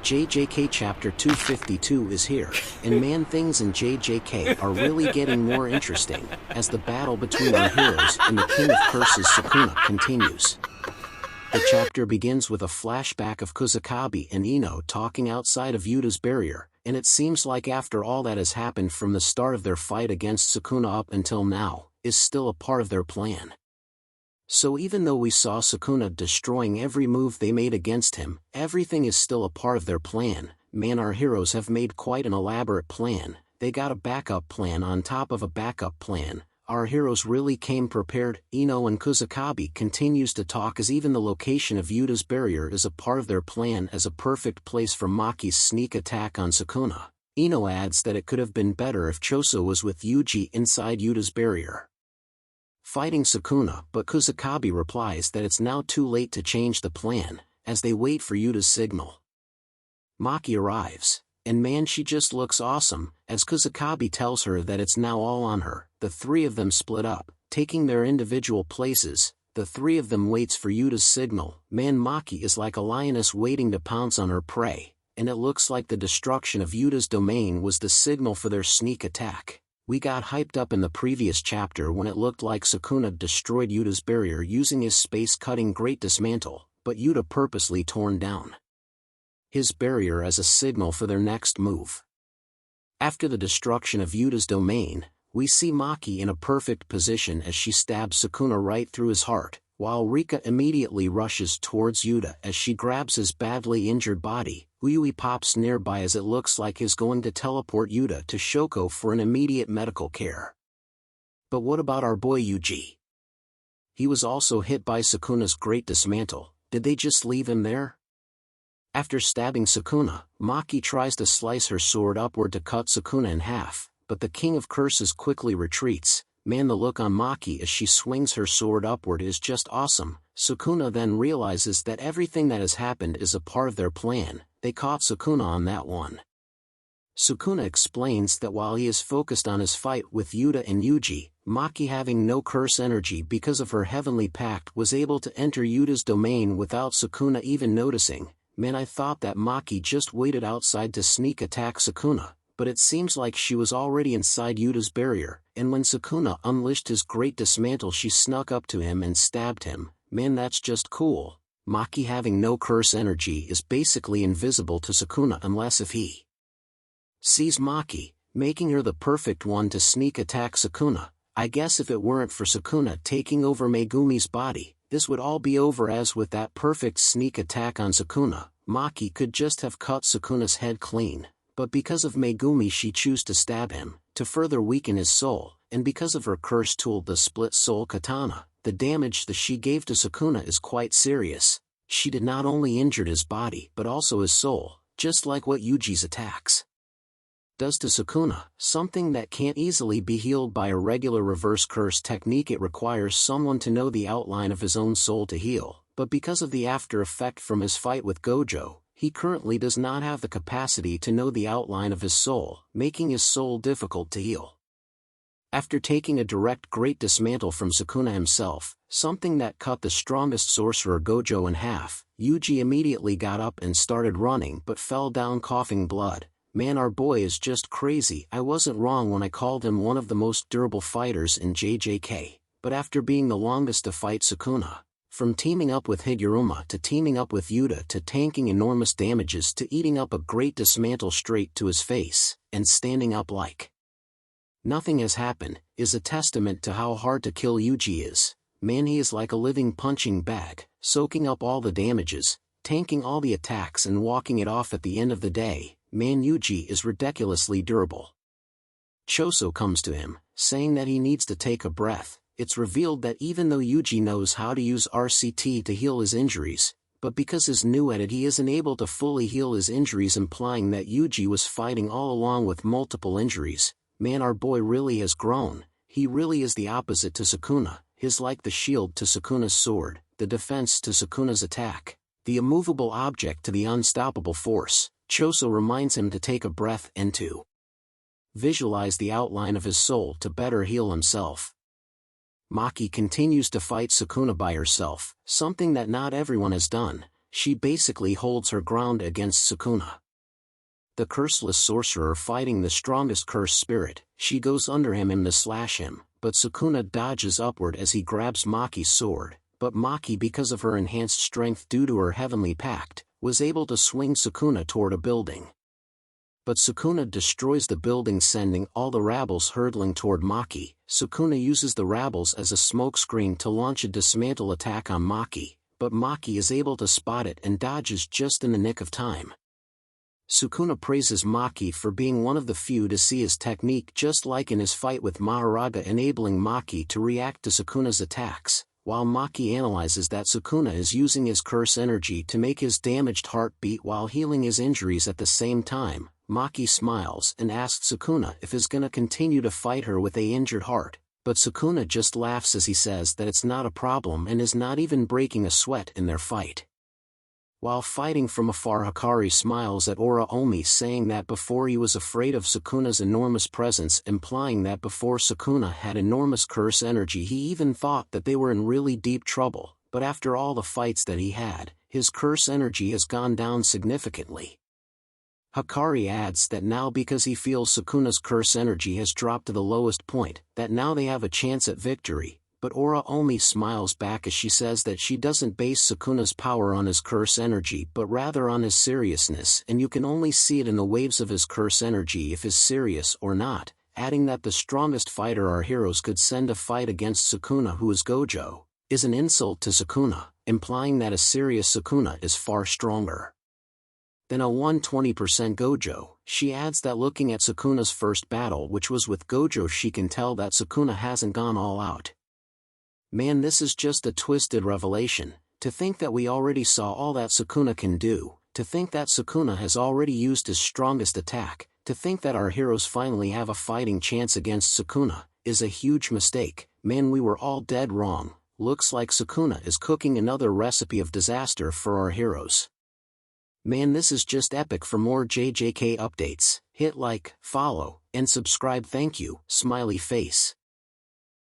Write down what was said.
JJK Chapter 252 is here, and man, things in JJK are really getting more interesting, as the battle between our heroes and the King of Curses Sukuna continues. The chapter begins with a flashback of Kusakabe and Ino talking outside of Yuta's barrier, and it seems like after all that has happened from the start of their fight against Sukuna up until now, is still a part of their plan. So even though we saw Sukuna destroying every move they made against him, everything is still a part of their plan. Man, our heroes have made quite an elaborate plan. They got a backup plan on top of a backup plan. Our heroes really came prepared. Ino and Kusakabe continues to talk as even the location of Yuta's barrier is a part of their plan as a perfect place for Maki's sneak attack on Sukuna. Ino adds that it could have been better if Choso was with Yuji inside Yuta's barrier, fighting Sukuna, but Kusakabe replies that it's now too late to change the plan, as they wait for Yuta's signal. Maki arrives, and man, she just looks awesome, as Kusakabe tells her that it's now all on her. The three of them split up, taking their individual places. The three of them waits for Yuta's signal. Man, Maki is like a lioness waiting to pounce on her prey, and it looks like the destruction of Yuta's domain was the signal for their sneak attack. We got hyped up in the previous chapter when it looked like Sukuna destroyed Yuta's barrier using his space-cutting Great Dismantle, but Yuta purposely torn down his barrier as a signal for their next move. After the destruction of Yuta's domain, we see Maki in a perfect position as she stabs Sukuna right through his heart, while Rika immediately rushes towards Yuta as she grabs his badly injured body. Uyui pops nearby as it looks like he's going to teleport Yuta to Shoko for an immediate medical care. But what about our boy Yuji? He was also hit by Sukuna's Great Dismantle. Did they just leave him there? After stabbing Sukuna, Maki tries to slice her sword upward to cut Sukuna in half, but the King of Curses quickly retreats. Man, the look on Maki as she swings her sword upward is just awesome. Sukuna then realizes that everything that has happened is a part of their plan. They caught Sukuna on that one. Sukuna explains that while he is focused on his fight with Yuta and Yuji, Maki, having no curse energy because of her heavenly pact, was able to enter Yuta's domain without Sukuna even noticing. Man, I thought that Maki just waited outside to sneak attack Sukuna, but it seems like she was already inside Yuta's barrier, and when Sukuna unleashed his Great Dismantle, she snuck up to him and stabbed him. Man, that's just cool. Maki, having no curse energy, is basically invisible to Sukuna unless if he sees Maki, making her the perfect one to sneak attack Sukuna. I guess if it weren't for Sukuna taking over Megumi's body, this would all be over, as with that perfect sneak attack on Sukuna, Maki could just have cut Sukuna's head clean. But because of Megumi, she chose to stab him, to further weaken his soul, and because of her curse tool, the Split Soul Katana, the damage that she gave to Sukuna is quite serious. She did not only injure his body but also his soul, just like what Yuji's attacks does to Sukuna, something that can't easily be healed by a regular reverse curse technique. It requires someone to know the outline of his own soul to heal, but because of the after effect from his fight with Gojo, he currently does not have the capacity to know the outline of his soul, making his soul difficult to heal. After taking a direct Great Dismantle from Sukuna himself, something that cut the strongest sorcerer Gojo in half, Yuji immediately got up and started running but fell down coughing blood. Man, our boy is just crazy. I wasn't wrong when I called him one of the most durable fighters in JJK, but after being the longest to fight Sukuna, from teaming up with Higuruma to teaming up with Yuta to tanking enormous damages to eating up a Great Dismantle straight to his face, and standing up like nothing has happened, is a testament to how hard to kill Yuji is. Man, he is like a living punching bag, soaking up all the damages, tanking all the attacks and walking it off at the end of the day. Man, Yuji is ridiculously durable. Choso comes to him, saying that he needs to take a breath. It's revealed that even though Yuji knows how to use RCT to heal his injuries, but because he's new at it, he isn't able to fully heal his injuries, implying that Yuji was fighting all along with multiple injuries. Man, our boy really has grown. He really is the opposite to Sukuna. He's like the shield to Sukuna's sword, the defense to Sukuna's attack, the immovable object to the unstoppable force. Choso reminds him to take a breath and to visualize the outline of his soul to better heal himself. Maki continues to fight Sukuna by herself, something that not everyone has done. she basically holds her ground against Sukuna. The curseless sorcerer fighting the strongest cursed spirit, she goes under him and to slash him, but Sukuna dodges upward as he grabs Maki's sword, but Maki, because of her enhanced strength due to her heavenly pact, was able to swing Sukuna toward a building. But Sukuna destroys the building, sending all the rabbles hurtling toward Maki. Sukuna uses the rabbles as a smokescreen to launch a dismantle attack on Maki, but Maki is able to spot it and dodges just in the nick of time. Sukuna praises Maki for being one of the few to see his technique, just like in his fight with Maharaga, enabling Maki to react to Sukuna's attacks, while Maki analyzes that Sukuna is using his curse energy to make his damaged heart beat while healing his injuries at the same time. Maki smiles and asks Sukuna if he's gonna continue to fight her with a injured heart, but Sukuna just laughs as he says that it's not a problem and is not even breaking a sweat in their fight. While fighting from afar, Hikari smiles at Ora Omi, saying that before he was afraid of Sukuna's enormous presence, implying that before Sukuna had enormous curse energy he even thought that they were in really deep trouble, but after all the fights that he had, his curse energy has gone down significantly. Hikari adds that now because he feels Sukuna's curse energy has dropped to the lowest point, that now they have a chance at victory. But Ora Omi smiles back as she says that she doesn't base Sukuna's power on his curse energy but rather on his seriousness, and you can only see it in the waves of his curse energy if he's serious or not, adding that the strongest fighter our heroes could send to fight against Sukuna, who is Gojo, is an insult to Sukuna, implying that a serious Sukuna is far stronger than a 120% Gojo. She adds that looking at Sukuna's first battle, which was with Gojo, she can tell that Sukuna hasn't gone all out. Man, this is just a twisted revelation, to think that we already saw all that Sukuna can do, to think that Sukuna has already used his strongest attack, to think that our heroes finally have a fighting chance against Sukuna, is a huge mistake. Man, we were all dead wrong. Looks like Sukuna is cooking another recipe of disaster for our heroes. Man, this is just epic. For more JJK updates, hit like, follow, and subscribe. Thank you, smiley face.